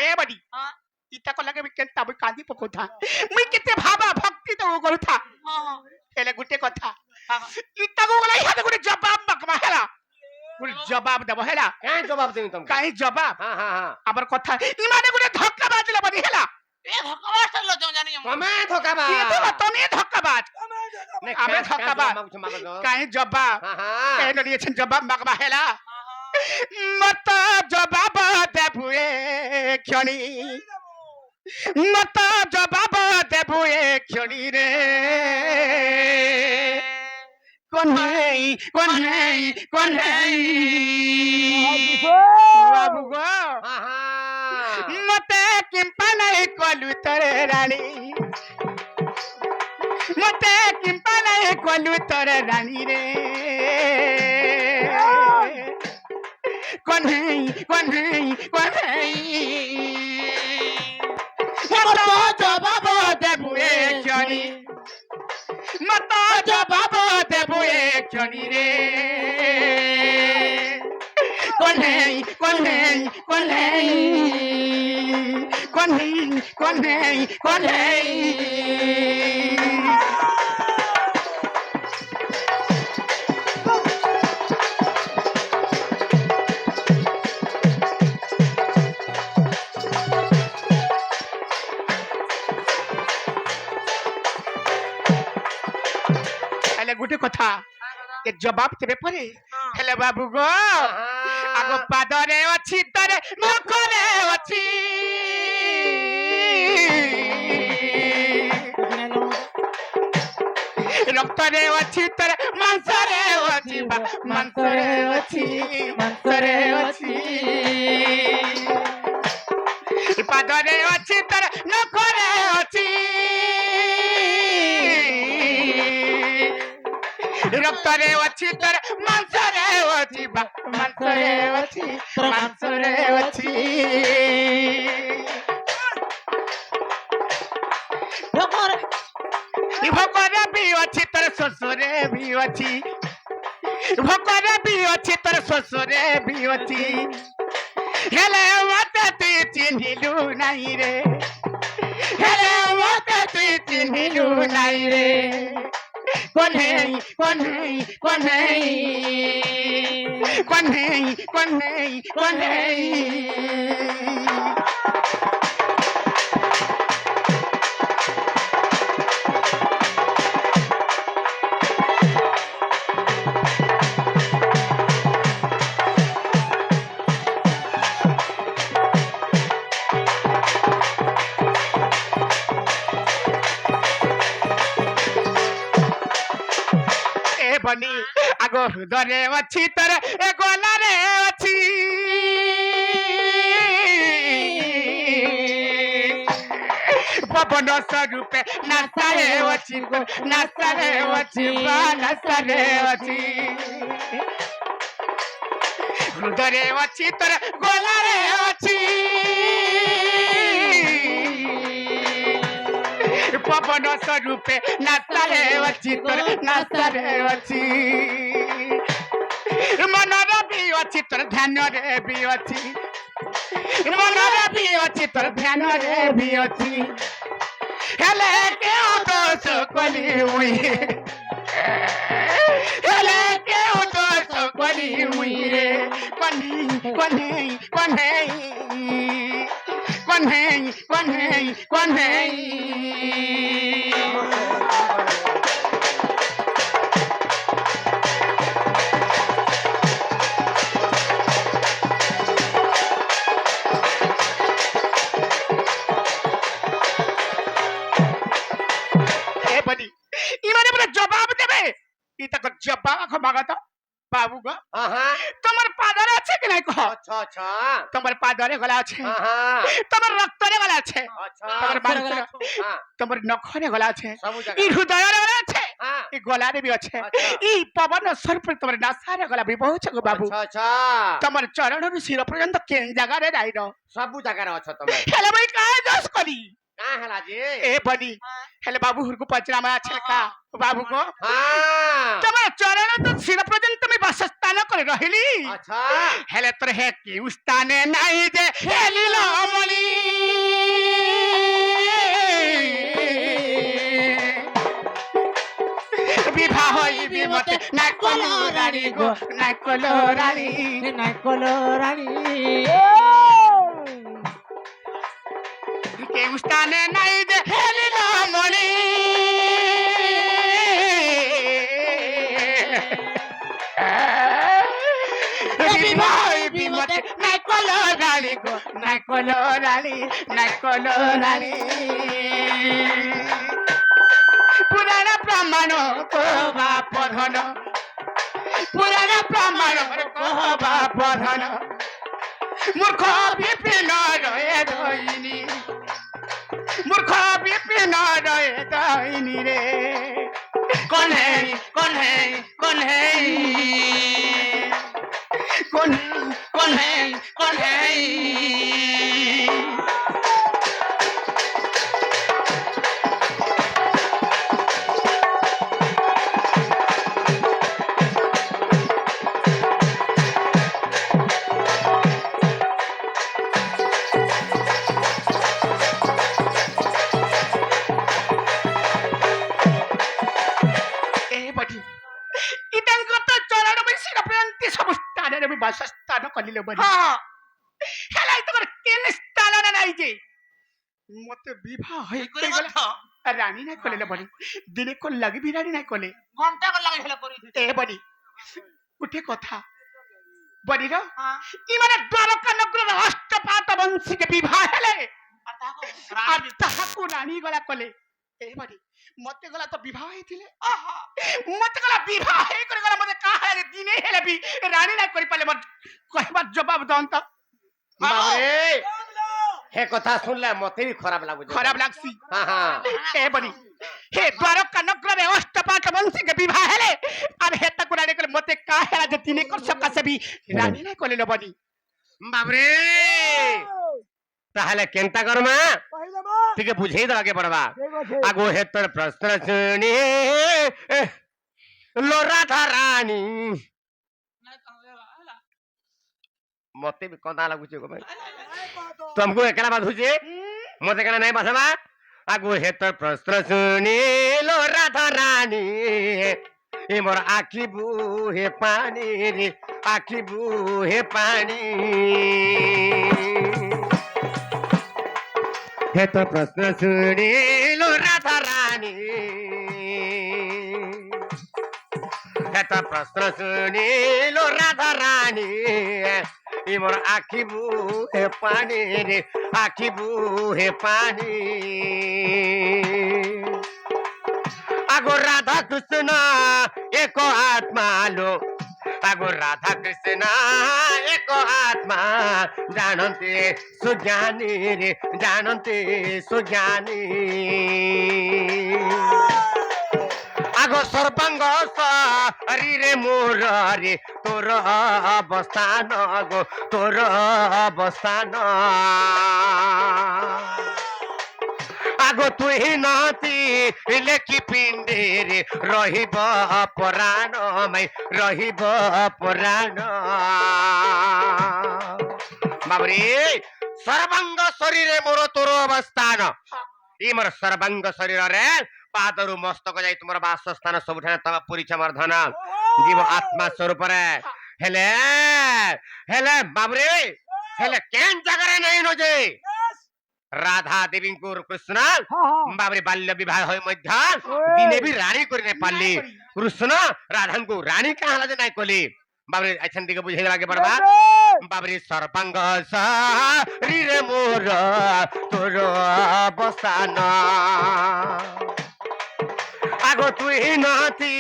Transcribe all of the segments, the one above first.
ए बडी इता को लगे केनता बई कांदी पकोथा मुई केते भाबा भक्ति तो करूथा हेले गुटे कथा इता को गला इहा गुटे जवाब मकमा हेला गुटे जवाब देबो हेला काई जवाब देनी तुम काई जवाब हां हां हां आबर कथा इमाने गुटे धक्का बाजले बडी हेला ए धक्काबाज लो जो जानी तुम्हें धोखाबाज ये तो तमे धक्काबाज आबे धक्काबाज काई जवाब हां हां ए नडी छन जवाब मकमा हेला मत जवाब देबुए क्षणी मत जवाब देबुए क्षणी रे कोन है बाबू गो हां हां मते किंपा नहीं कोलु तोरे रानी मते किंपा नहीं कोलु तोरे रानी रे कोन है मत जवाब देबुए क्षणी मत जवाब देबुए क्षणी रे कोन है हेले गुटे कथा ए जवाब तेरे परे हेले बाबू गो आगो पादरे अछि तरे मुखरे अछि रक्तरे अछि तरे मांसरे अछि पादरे अछि तरे मुखरे अछि रक्तरे अछि तर मांसरे अछि भोकरे भी अछि तर ससुरे भी अछि भोकरे भी अछि तर ससुरे भी अछि हेले मते तू चिन्हिलु नाही रे हेले मते तू चिन्हिलु नाही रे कोन है बनी आगो हृदय अच्छी तरह ए गोलारे अच्छी पवन स्वरूपे नासारे अच्छी हृदय अच्छी तरह गोलारे अच्छी पवन स्वरूपे नासारे अच्छी मनरे भी अच्छी तर ध्यान रे भी अच्छी मनरे भी अच्छी तर ध्यान रे भी अच्छी हेले क्यों दोष कली हुई हेले क्यों दोष कली हुई रे कौन है इमाने बोले जवाब देबे इता को जवाब मागत बाबू गो तमर पादरे আছে कि নাই কহ अच्छा तमर पादरे गला আছে तमर रक्तरे गला আছে तमर बांसरे तमर नखरे गला আছে इ हृदयरे गला আছে इ गलारे भी আছে इ पवन सर्प तमर नासारे गला भी बहुत छ बाबू अच्छा तमर चरण रु सिर पर्यंत के जगह रे राइनो सब जगह रे छ तमे हेले भाई काहे दोष करी का हला जी ए बनी हेले बाबू हुरको पचरामा छलका बाबू को हां तमर चरण तो सिर पर्यंत में वासस्थान कर रहली अच्छा हेले तोर हे कि उस्ताने नाही जे हेलिलो मनी নাইকলো রানী গো নাইকলো রানী নাইকলো রানী কেউ স্থানে নাই যে হেলিল মণি বিময় বিমতে নাইকলো রানী গো নাইকলো রানী নাইকলো রানী পুরাণ প্রমাণ কহবা পধন পুরাণ প্রমাণ কহবা পধন মূর্খ বিপিন রয়ে দইনি মূর্খ বিপিন রয়ে দইনি রে কনে কনে কনে কনে কনে কনে বাসস্থান কলিলে বলি হেলাই তোর কেন স্থান নাই যে মতে বিবাহ হয়ে করে গেল বলছ রানী নাই কলিলে বলি দিনে কোন লাগি বিরানি নাই কলে ঘন্টা কল লাগে হেলা করি এ বলি উঠে কথা বলি র হ্যাঁ ইমানে দ্বারকা নগরের অষ্টপাত বংশীকে বিবাহ হেলে আর তাকো আর রানী তাহাকু রানী গলা কলে এ বলি মতে গলা তো বিবাহ হইতিলে আহা মতে গলা বিবাহ হয়ে করে গলা মতে কাহারে দিনে হেলে বি রানী নাই করি পালে মত কহবার জবাব দন্ত বাবরে হে কথা শুনলে মতে भी खराब लागु खराब लागसी हां हां ए बड़ी हे द्वारका नगर में अष्टपाट वंशी के विवाह हेले अब हे तक रानी करे मते काहेला जे तिने कर सबका से भी रानी नहीं कोले लो बड़ी बाबरे তাহলে কেনতা করমা কইলে মা ঠিক বুঝেই দাও আগে পড়বা ঠিক আছে আগো হে তোর প্রশ্ন শুনি লো রাধা রানী নাই কাহলে হেলা মতে भी কোনা লাগুছে গো ভাই तुमको एकला बात हुजे मते कना नहीं बसबा আগো হে তোর প্রশ্ন শুনি লো রাধা রানী এ মোর আখি বুহে পানি রে আখি বুহে পানি হে তোর প্রশ্ন শুনি লো রাধা রানী হে তোর প্রশ্ন শুনি লো রাধা রানী এ মোর আখি বুহে পানি রে আখি বুহে পানি আগো রাধা কৃষ্ণ এক আত্মা লো আগো রাধা কৃষ্ণ এক আত্মা জানতে সুজ্ঞানী রে জানতে সুজ্ঞানী আগো সর্বাঙ্গ শরীরে মোর রে তোর অবস্থান গো তোর অবস্থান আগো তুই নতি লেখি পিণ্ডে রে রহিব পরাণ মাই রহিব পরাণ বাবরে সর্বাঙ্গ শরীরে মোর তোর অবস্থান ই মোর সর্বাঙ্গ শরীরে পাদরু মস্তক যাই তোমার বাসস্থান ସବୁଠାନେ ତମ ପରିଚମର୍ଦ୍ଧନ জীব আত্মা স্বরূপরে হেলে হেলে বাবরে হেলে কেন জায়গায় নাই নজে রাধা দেবীଙ୍କୁ কৃষ্ণ বাবরে বাল্য বিবাহ হয় মধ্য দিনে भी রানী করে নে পারলি কৃষ্ণ রাধাଙ୍କୁ রানী কাহলা যে নাই কলি বাবরে আছেন দিকে বুঝাই লাগে পড়বা বাবরে সর্বাঙ্গ শরীরে মোর তোর অবস্থান আগো তুই নতি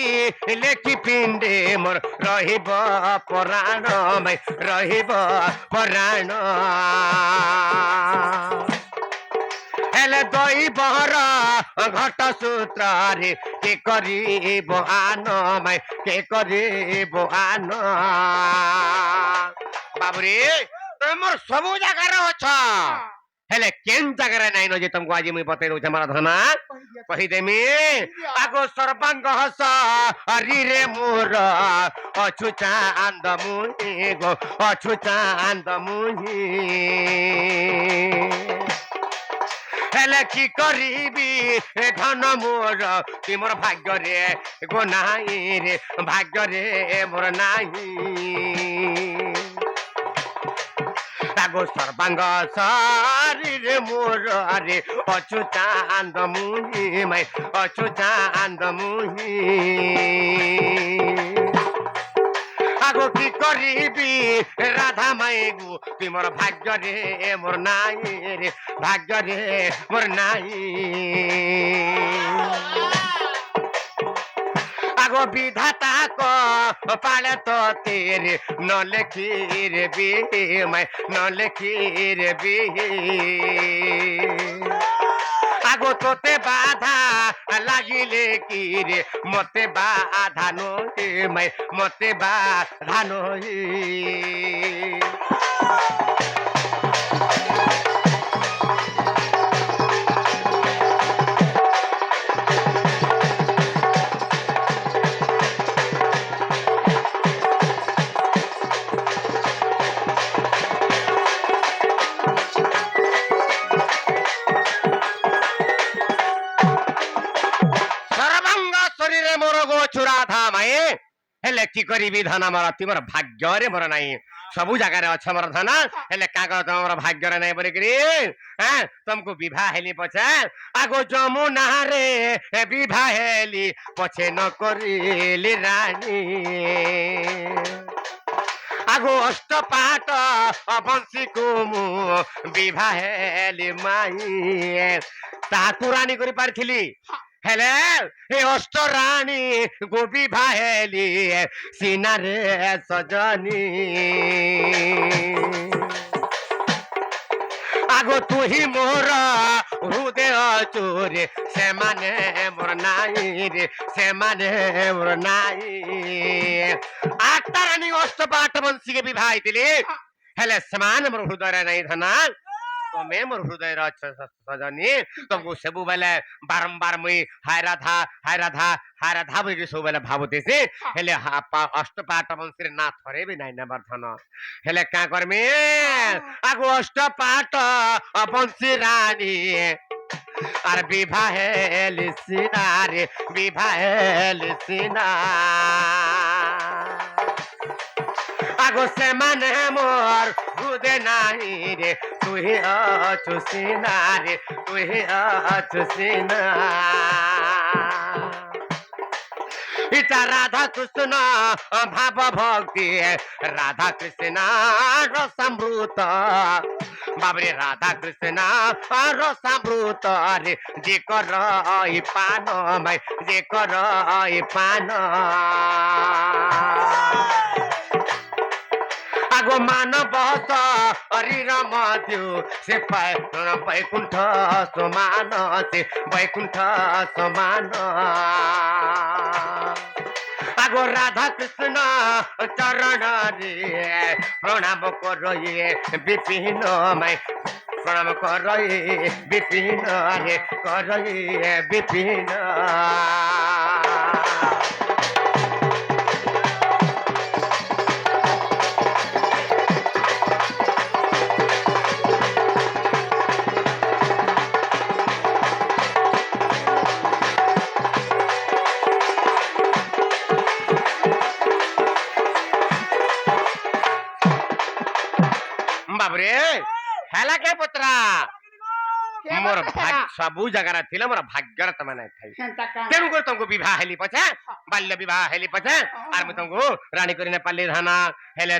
লেখি পিণ্ডে মোর রহিব পরাণ মাই রহিব পরাণ হেলে দৈবর ঘট সূত্রে কে করিব আন মাই কে করিব আন বাবরে তুমি মোর সবু জায়গায় অছ হেলে কেন জায়গায় নাই নজে তোমাকে আজ মুই বতাই দউছে মারা ধনা কহি দেমি আগো সর্বাঙ্গ শরীরে মোর অছু চান্দ মুহি গো অছু চান্দ মুহি হেলে কি করিবি ধন মোর তুই মোর ভাগ্য রে গো নাই রে ভাগ্য রে মোর নাই আগো সর্বাঙ্গ শরীরে মোর রে অচ্যুতানন্দ মুহি মাই অচ্যুতানন্দ মুহি আগো কি করিবি রাধা মাই গো তুই মোর ভাগ্য রে মোর নাই রে ভাগ্য রে মোর নাই আগো বিধাতা কো পালে তো তেরে ন লেখি রে বি মাই ন লেখি রে বি আগো তোতে বাধা লাগিলে কি রে মতে বাধা নই মাই মতে বাধা নই রাধা মায়ে হেলে কি করিবি ধন আমার তুই মোর ভাগ্যরে মোর নাই সবু জায়গায় অছ মোর ধন হেলে কাগজ তোমার ভাগ্যরে নাই বলে করি হ্যাঁ তোমাকে বিবাহ হেলি পছে আগো যমুনা রে বিবাহ হেলি পছে ন করিলি রানী আগো অষ্টপাট বংশী কুমু বিবাহ হেলি মাই তাহাকু রানী করে পারিছিলি হেলে হে অষ্ট রানী গোবি ভাহেলি সিনারে সজনী আগো তুহি মোর হৃদয় চোরে সেমানে মোর নাই রে সেমানে মোর নাই আটটা রানী অষ্টপাট বংশীকে বিবাহ দিলি হেলে সেমান মোর হৃদয় নাই ধনা তুমি মোর হৃদয় সজনী তোমাকে সেবু বেলে বারম্বার মুই হায় রাধা হায় রাধা হায় রাধা বলি ସବୁବେଳେ ভাবুতেছি হেলে অষ্টপাট বংশীর না থরে বি নাই নেবার ধন হেলে কা করমি আগু অষ্টপাট বংশী রানী আর বিবাহেলি সিনা রে বিবাহেলি সিনা আগো সে মানে মোর হৃদয় নাই রে তুই আছো সিনা রে তুই আছো সিনা ইটা রাধা কৃষ্ণ ভাব ভক্তি রাধা কৃষ্ণ রসামৃত বাবরে রাধা কৃষ্ণ রসামৃত রে যে কর পান মাই যে কর পান আগো মানব শরীর মধ্য সে বৈকুণ্ঠ সমান সে বৈকুণ্ঠ সমান আগো রাধা কৃষ্ণ চরণ রে প্রণাম করয়ে বিপিন মাই প্রণাম করয়ে বিপিন রে করয়ে বিপিন বাবরে হেলা কে পুত্রা মোর ভাগ্য সবু জায়গার ছিল মোর ভাগ্যর তমে নাই থাই তেণু করে তোমাকে বিবাহ হেলি পছে বাল্য বিবাহ হেলি পছে আর মু তোমাকে রানী করে পারলি ধানা হেলে